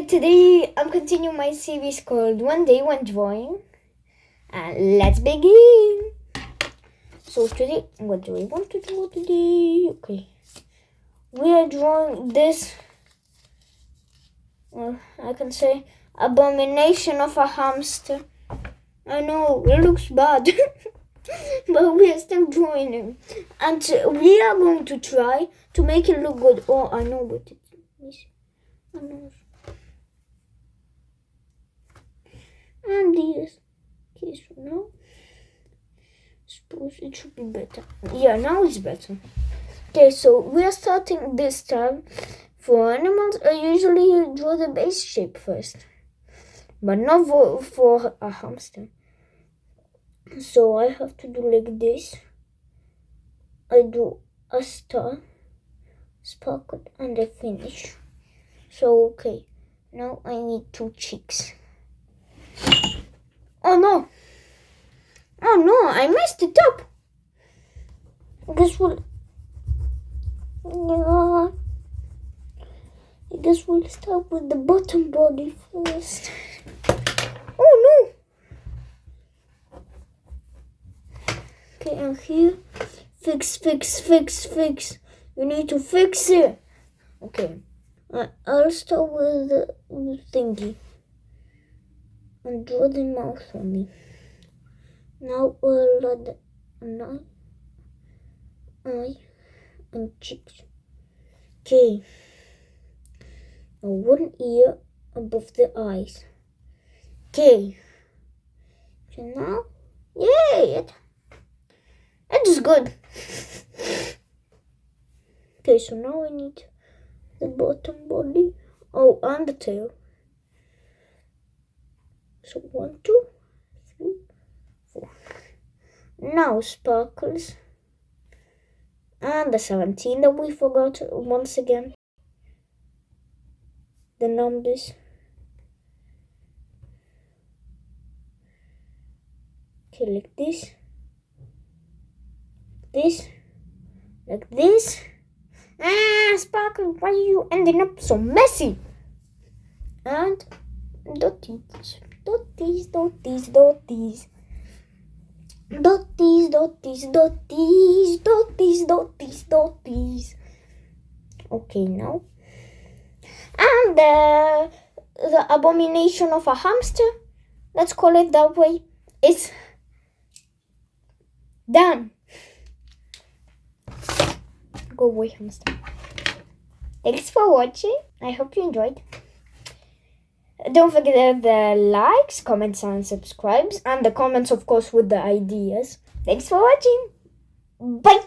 Today I'm continuing my series called One Day One Drawing. And let's begin. So today, what do we want to draw today? Okay. We are drawing this, I can say, abomination of a hamster. I know, it looks bad. But we are still drawing him. And we are going to try to make it look good. Oh, I know what it is. I know. And this. Okay, so now, suppose it should be better. Yeah, now it's better. Okay, so we are starting this time. For animals, I usually draw the base shape first. But not for a hamster. So I have to do like this. I do a star, sparkle, and I finish. So, okay. Now I need 2 cheeks. Oh no! Oh no, I messed it up! I guess we'll start with the bottom body first. Oh no! Okay, and here, fix. You need to fix it. Okay, I'll start with the thingy. And draw the mouth on me. Now we'll add an eye and cheeks. Okay. Now 1 ear above the eyes. Okay. So now, yay! It is good. Okay, so now I need the bottom body. Oh, and the tail. So 1, 2, 3, 4. Now sparkles. And the 17 that we forgot once again. The numbers. Okay, like this. Like this. Sparkle, why are you ending up so messy? And dotties. Okay, now. And the abomination of a hamster, let's call it that way, is done. Go away, hamster. Thanks for watching. I hope you enjoyed. Don't forget the likes, comments, and subscribes. And the comments, of course, with the ideas. Thanks for watching. Bye.